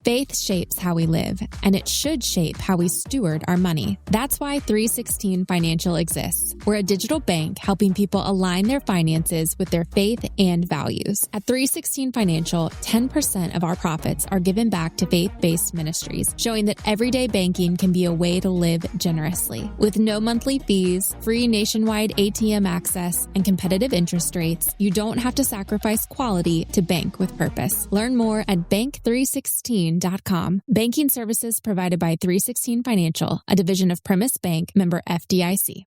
Faith shapes how we live, and it should shape how we steward our money. That's why 316 Financial exists. We're a digital bank helping people align their finances with their faith and values. At 316 Financial, 10% of our profits are given back to faith-based ministries, showing that everyday banking can be a way to live generously. With no monthly fees, free nationwide ATM access, and competitive interest rates, you don't have to sacrifice quality to bank with purpose. Learn more at bank316.com. Banking services provided by 316 Financial, a division of Primis Bank, member FDIC.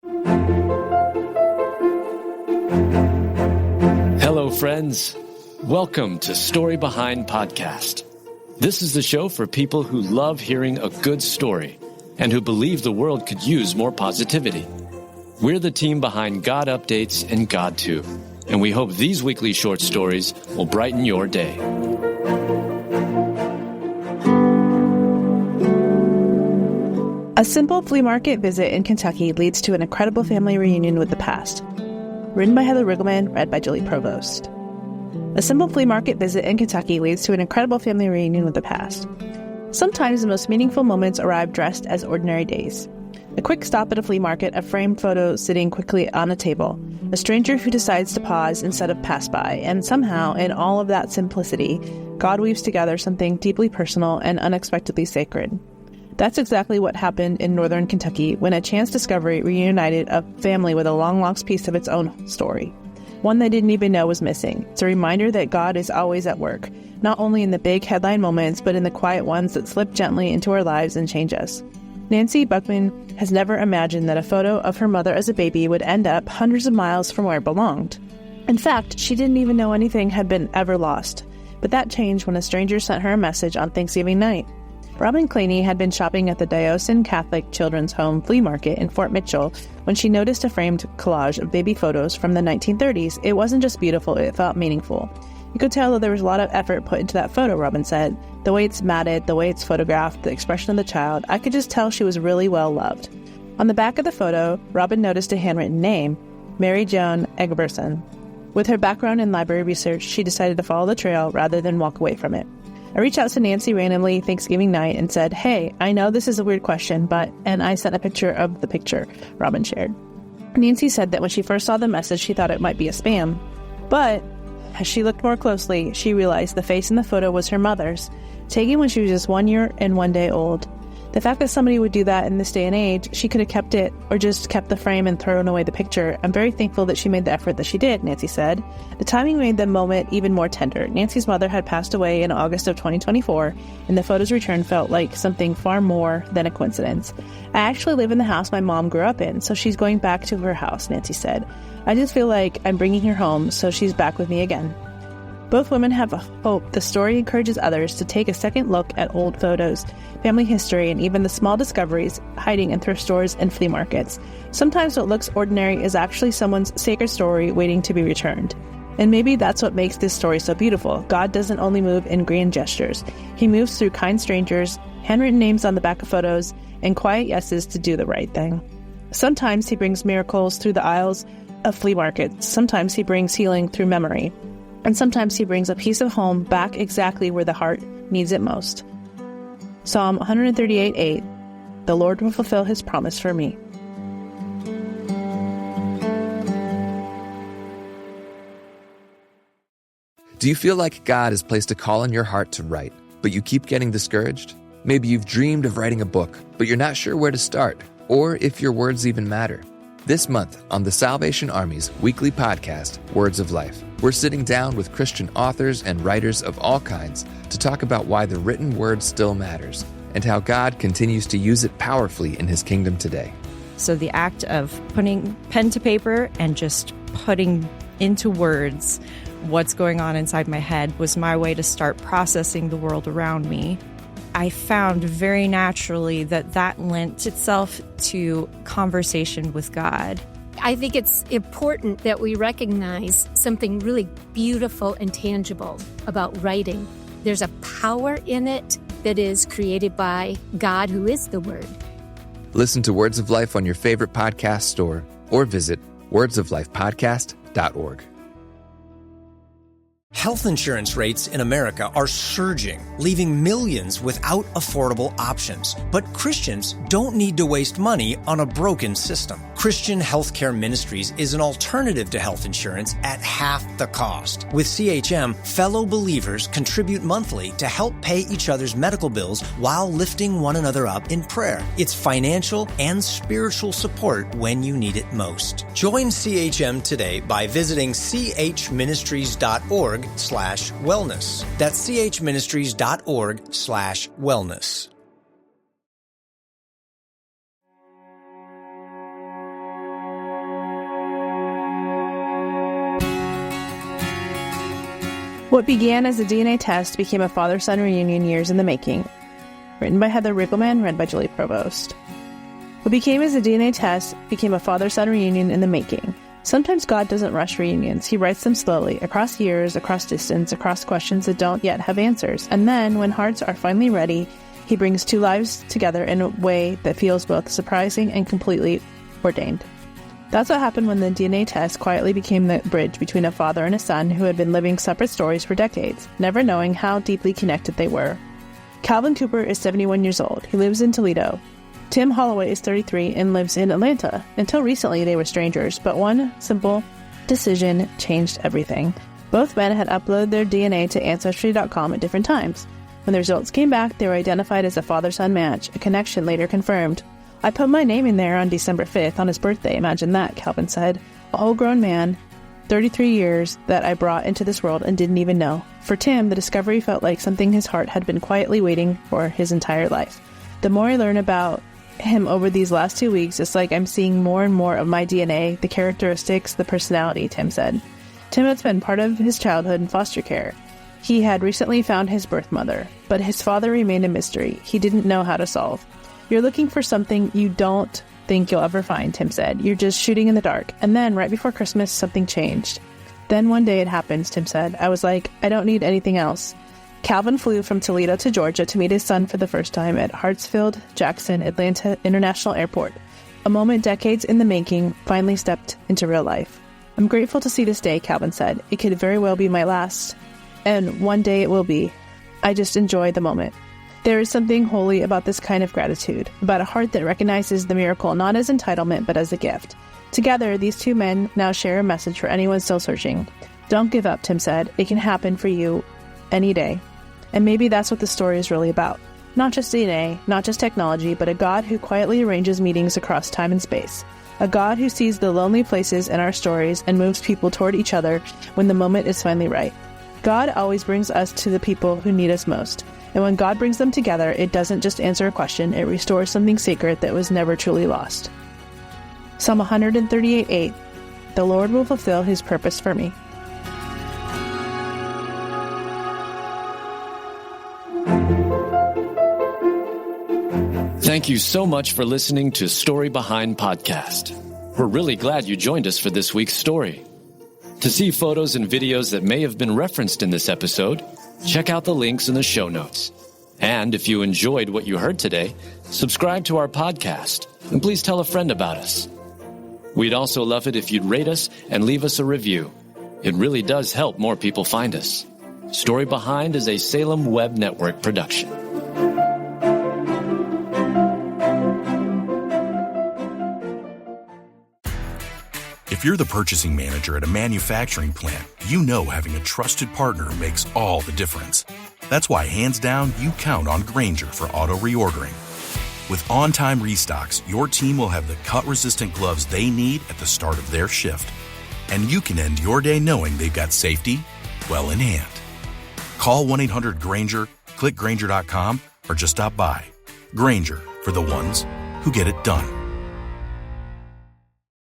Hello, friends. Welcome to Story Behind Podcast. This is the show for people who love hearing a good story and who believe the world could use more positivity. We're the team behind GodUpdates and God2, and we hope these weekly short stories will brighten your day. A simple flea market visit in Kentucky leads to an incredible family reunion with the past. Written by Heather Riggleman, read by Julie Provost. A simple flea market visit in Kentucky leads to an incredible family reunion with the past. Sometimes the most meaningful moments arrive dressed as ordinary days. A quick stop at a flea market, a framed photo sitting quickly on a table, a stranger who decides to pause instead of pass by, and somehow, in all of that simplicity, God weaves together something deeply personal and unexpectedly sacred. That's exactly what happened in northern Kentucky when a chance discovery reunited a family with a long-lost piece of its own story. One they didn't even know was missing. It's a reminder that God is always at work, not only in the big headline moments, but in the quiet ones that slip gently into our lives and change us. Nancy Buckman has never imagined that a photo of her mother as a baby would end up hundreds of miles from where it belonged. In fact, she didn't even know anything had been ever lost. But that changed when a stranger sent her a message on Thanksgiving night. Robin Claney had been shopping at the Diocesan Catholic Children's Home Flea Market in Fort Mitchell when she noticed a framed collage of baby photos from the 1930s. It wasn't just beautiful, it felt meaningful. You could tell that there was a lot of effort put into that photo, Robin said. The way it's matted, the way it's photographed, the expression of the child, I could just tell she was really well loved. On the back of the photo, Robin noticed a handwritten name, Mary Joan Egerberson. With her background in library research, she decided to follow the trail rather than walk away from it. I reached out to Nancy randomly Thanksgiving night and said, "Hey, I know this is a weird question, and I sent a picture of the picture," Robin shared. Nancy said that when she first saw the message, she thought it might be a spam. But as she looked more closely, she realized the face in the photo was her mother's, taken when she was just 1 year and 1 day old. The fact that somebody would do that in this day and age, she could have kept it or just kept the frame and thrown away the picture. I'm very thankful that she made the effort that she did, Nancy said. The timing made the moment even more tender. Nancy's mother had passed away in August of 2024, and the photo's return felt like something far more than a coincidence. I actually live in the house my mom grew up in, so she's going back to her house, Nancy said. I just feel like I'm bringing her home, so she's back with me again. Both women have hope the story encourages others to take a second look at old photos, family history, and even the small discoveries hiding in thrift stores and flea markets. Sometimes what looks ordinary is actually someone's sacred story waiting to be returned. And maybe that's what makes this story so beautiful. God doesn't only move in grand gestures. He moves through kind strangers, handwritten names on the back of photos, and quiet yeses to do the right thing. Sometimes he brings miracles through the aisles of flea markets. Sometimes he brings healing through memory. And sometimes he brings a piece of home back exactly where the heart needs it most. Psalm 138:8, the Lord will fulfill his promise for me. Do you feel like God has placed a call in your heart to write, but you keep getting discouraged? Maybe you've dreamed of writing a book, but you're not sure where to start, or if your words even matter. This month on the Salvation Army's weekly podcast, Words of Life, we're sitting down with Christian authors and writers of all kinds to talk about why the written word still matters and how God continues to use it powerfully in his kingdom today. So the act of putting pen to paper and just putting into words what's going on inside my head was my way to start processing the world around me. I found very naturally that lent itself to conversation with God. I think it's important that we recognize something really beautiful and tangible about writing. There's a power in it that is created by God, who is the Word. Listen to Words of Life on your favorite podcast store or visit wordsoflifepodcast.org. Health insurance rates in America are surging, leaving millions without affordable options. But Christians don't need to waste money on a broken system. Christian Healthcare Ministries is an alternative to health insurance at half the cost. With CHM, fellow believers contribute monthly to help pay each other's medical bills while lifting one another up in prayer. It's financial and spiritual support when you need it most. Join CHM today by visiting chministries.org/wellness. That's chministries.org/wellness. What began as a DNA test became a father-son reunion years in the making. Written by Heather Riggleman, read by Julie Provost. What began as a DNA test became a father-son reunion in the making. Sometimes God doesn't rush reunions. He writes them slowly, across years, across distance, across questions that don't yet have answers. And then, when hearts are finally ready, he brings two lives together in a way that feels both surprising and completely ordained. That's what happened when the DNA test quietly became the bridge between a father and a son who had been living separate stories for decades, never knowing how deeply connected they were. Calvin Cooper is 71 years old. He lives in Toledo. Tim Holloway is 33 and lives in Atlanta. Until recently, they were strangers, but one simple decision changed everything. Both men had uploaded their DNA to Ancestry.com at different times. When the results came back, they were identified as a father-son match, a connection later confirmed. I put my name in there on December 5th, on his birthday. Imagine that, Calvin said. A whole grown man, 33 years, that I brought into this world and didn't even know. For Tim, the discovery felt like something his heart had been quietly waiting for his entire life. The more I learn about him over these last 2 weeks, it's like I'm seeing more and more of my DNA, the characteristics, the personality, Tim said. Tim had spent part of his childhood in foster care. He had recently found his birth mother, but his father remained a mystery he didn't know how to solve. You're looking for something you don't think you'll ever find, Tim said. You're just shooting in the dark. And then, right before Christmas, something changed. Then one day it happens, Tim said. I was like, I don't need anything else. Calvin flew from Toledo to Georgia to meet his son for the first time at Hartsfield-Jackson Atlanta International Airport. A moment decades in the making finally stepped into real life. I'm grateful to see this day, Calvin said. It could very well be my last, and one day it will be. I just enjoy the moment. There is something holy about this kind of gratitude, about a heart that recognizes the miracle not as entitlement but as a gift. Together, these two men now share a message for anyone still searching. Don't give up, Tim said. It can happen for you any day. And maybe that's what the story is really about. Not just DNA, not just technology, but a God who quietly arranges meetings across time and space. A God who sees the lonely places in our stories and moves people toward each other when the moment is finally right. God always brings us to the people who need us most. And when God brings them together, it doesn't just answer a question, it restores something sacred that was never truly lost. Psalm 138:8, The Lord will fulfill his purpose for me. Thank you so much for listening to Story Behind Podcast. We're really glad you joined us for this week's story. To see photos and videos that may have been referenced in this episode, check out the links in the show notes. And if you enjoyed what you heard today, subscribe to our podcast, and please tell a friend about us. We'd also love it if you'd rate us and leave us a review. It really does help more people find us. Story Behind is a Salem Web Network production. If you're the purchasing manager at a manufacturing plant, you know having a trusted partner makes all the difference. That's why, hands down, you count on Grainger for auto reordering. With on-time restocks, your team will have the cut-resistant gloves they need at the start of their shift. And you can end your day knowing they've got safety well in hand. Call 1-800-GRAINGER, click Grainger.com, or just stop by. Grainger, for the ones who get it done.